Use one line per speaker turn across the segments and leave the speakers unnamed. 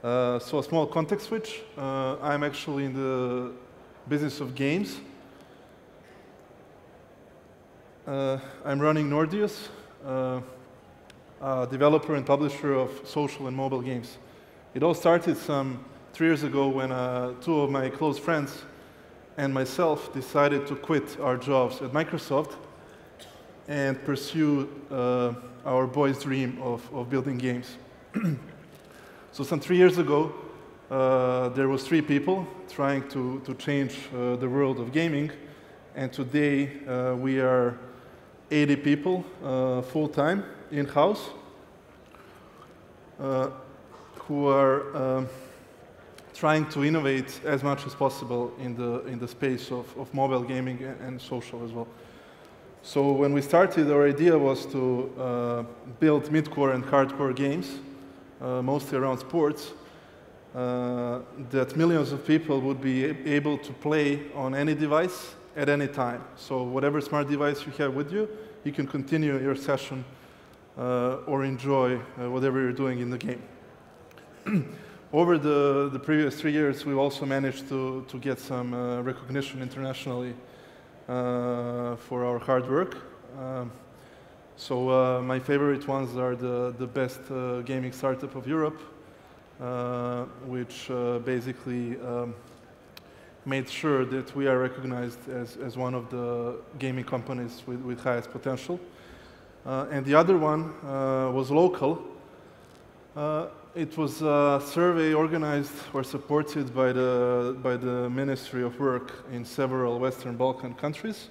So a small context switch. I'm actually in the business of games. I'm running Nordeus, a developer and publisher of social and mobile games. It all started some 3 years ago when two of my close friends and myself decided to quit our jobs at Microsoft and pursue our boys' dream of building games. So some 3 years ago, there was 3 people trying to change the world of gaming, and today we are 80 people full-time, in-house, who are trying to innovate as much as possible in the space of mobile gaming and social as well. So when we started, our idea was to build mid-core and hardcore games, mostly around sports, that millions of people would be able to play on any device at any time. So whatever smart device you have with you, you can continue your session or enjoy whatever you're doing in the game. Over the previous 3 years, we've also managed to get some recognition internationally for our hard work. So my favorite ones are the best gaming startup of Europe, which basically made sure that we are recognized as one of the gaming companies with highest potential. And the other one was local. It was a survey organized or supported by the Ministry of Work in several Western Balkan countries.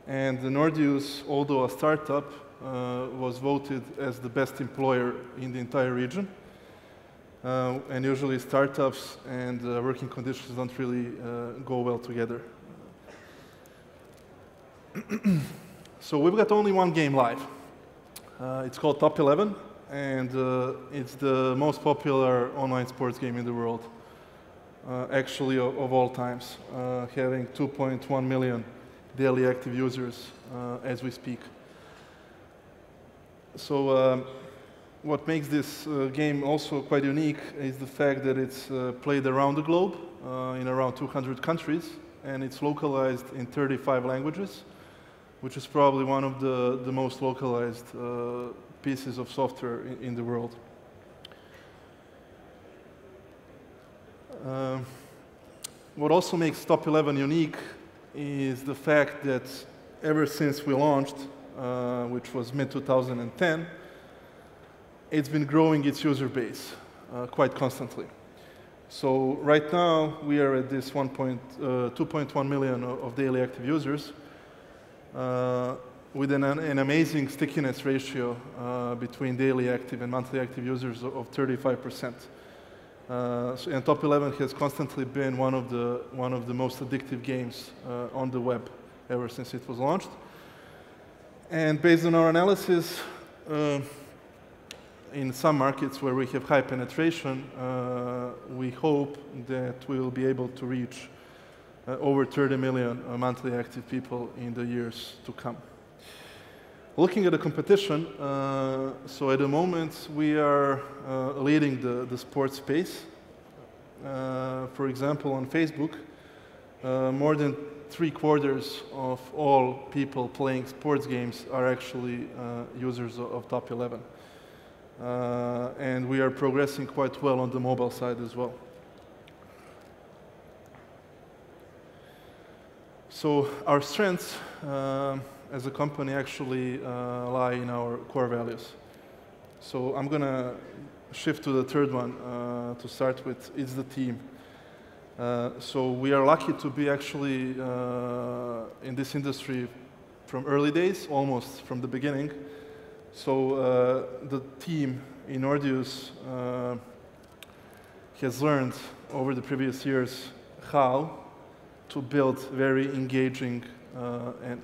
And the Nordeus, although a startup, was voted as the best employer in the entire region. And usually startups and working conditions don't really go well together. So we've got only one game live. It's called Top 11, and it's the most popular online sports game in the world, actually of all times, having 2.1 million daily active users as we speak. So what makes this game also quite unique is the fact that it's played around the globe in around 200 countries, and it's localized in 35 languages, which is probably one of the most localized pieces of software in the world. What also makes Top 11 unique is the fact that ever since we launched, which was mid-2010, it's been growing its user base quite constantly. So right now, we are at this 2.1 million of daily active users, with an amazing stickiness ratio between daily active and monthly active users of 35%. And Top 11 has constantly been one of the most addictive games on the web ever since it was launched. And based on our analysis, in some markets where we have high penetration, we hope that we will be able to reach over 30 million monthly active people in the years to come. Looking at the competition, so at the moment we are leading the sports space. For example, on Facebook, more than 3/4 of all people playing sports games are actually users of Top 11. And we are progressing quite well on the mobile side as well. So our strengths as a company actually lie in our core values. So I'm going to shift to the third one to start with. It's the team. So we are lucky to be actually in this industry from early days, almost from the beginning. So the team in Nordeus has learned over the previous years how to build very engaging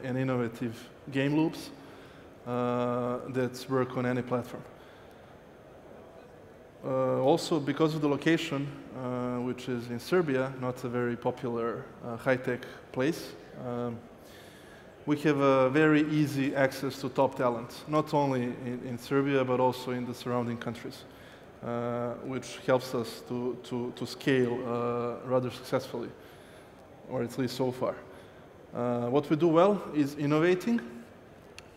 and innovative game loops that work on any platform. Also, because of the location, which is in Serbia, not a very popular high-tech place, we have a very easy access to top talent, not only in Serbia, but also in the surrounding countries. which helps us to scale rather successfully, or at least so far. What we do well is innovating.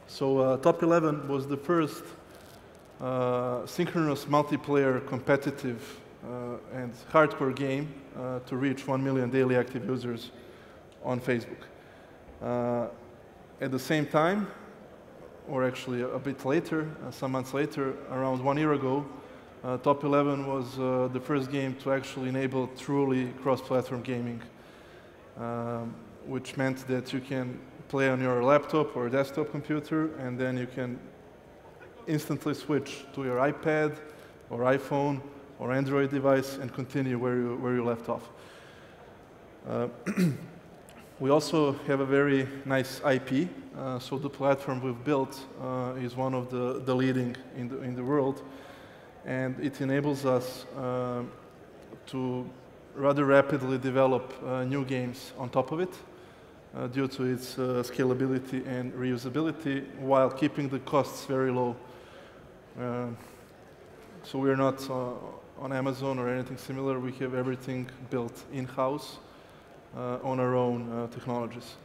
So Top 11 was the first synchronous multiplayer competitive and hardcore game to reach 1 million daily active users on Facebook. At the same time, or actually a bit later, some months later, around 1 year ago, Top 11 was the first game to actually enable truly cross-platform gaming, which meant that you can play on your laptop or desktop computer, and then you can instantly switch to your iPad or iPhone or Android device and continue where you left off. We also have a very nice IP, so the platform we've built is one of the leading in the world, and it enables us to rather rapidly develop new games on top of it due to its scalability and reusability, while keeping the costs very low. So we're not on Amazon or anything similar. We have everything built in-house on our own technologies.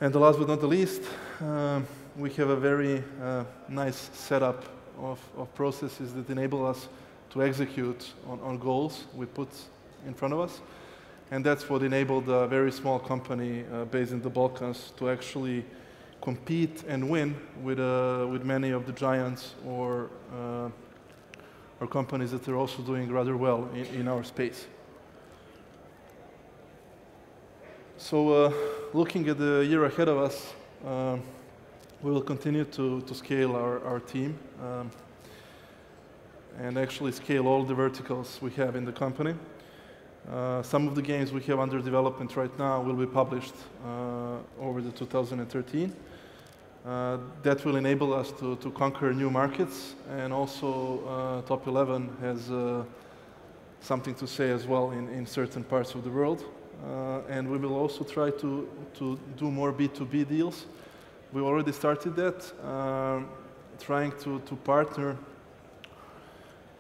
And the last but not the least, we have a very nice setup of processes that enable us to execute on goals we put in front of us. And that's what enabled a very small company based in the Balkans to actually compete and win with many of the giants or companies that are also doing rather well in our space. So looking at the year ahead of us, we will continue to scale our team and actually scale all the verticals we have in the company. Some of the games we have under development right now will be published over the 2013. That will enable us to conquer new markets, and also Top 11 has something to say as well in certain parts of the world. And we will also try to do more B2B deals. We already started that, trying to partner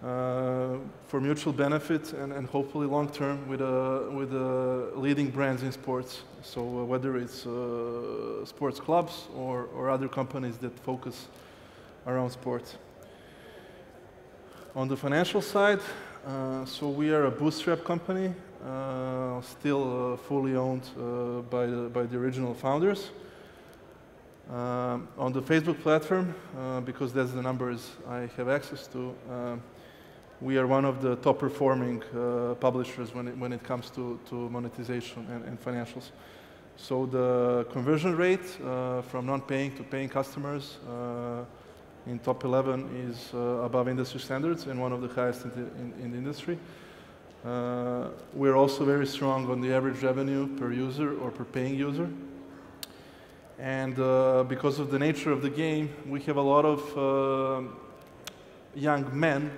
for mutual benefit and hopefully long term with leading brands in sports. So whether it's sports clubs or other companies that focus around sports. On the financial side, so we are a bootstrap company, still fully owned by the original founders. On the Facebook platform, because that's the numbers I have access to, we are one of the top performing publishers when it comes to monetization and financials. So the conversion rate from non-paying to paying customers in Top 11 is above industry standards and one of the highest in the industry. We're also very strong on the average revenue per user or per paying user. And because of the nature of the game, we have a lot of young men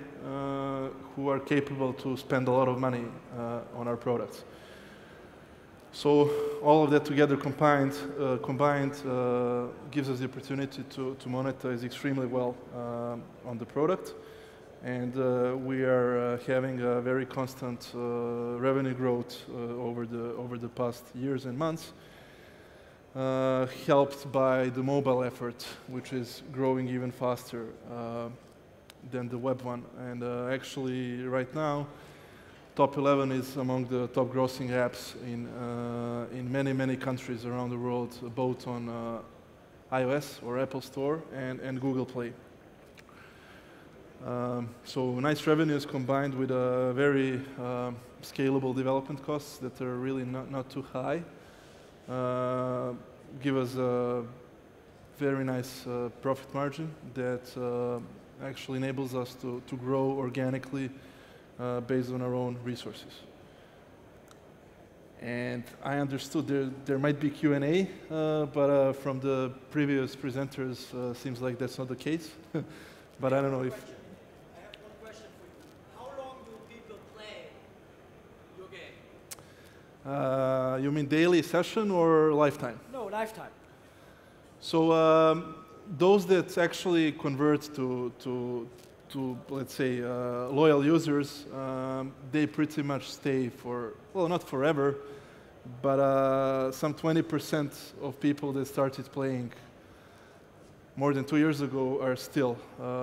who are capable to spend a lot of money on our products. So all of that together combined gives us the opportunity to monetize extremely well on the product. And we are having a very constant revenue growth over the past years and months, helped by the mobile effort, which is growing even faster than the web one. And actually, right now, Top 11 is among the top grossing apps in many countries around the world, both on iOS or Apple Store and Google Play. So nice revenues combined with very scalable development costs that are really not too high, give us a very nice profit margin that actually enables us to grow organically based on our own resources. And I understood there might be Q&A, but from the previous presenters, seems like that's not the case. But I don't know if...
I have one question for you. How long do people play your game?
You mean daily session or lifetime?
No, lifetime.
So those that actually convert to let's say, loyal users, they pretty much stay for, well, not forever, but some 20% of people that started playing more than 2 years ago are still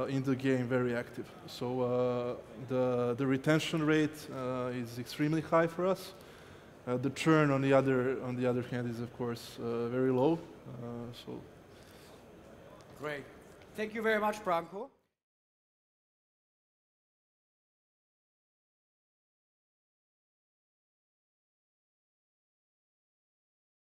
in the game, very active. So the retention rate is extremely high for us. The churn, on the other hand, is of course very low.
Great. Thank you very much, Branko.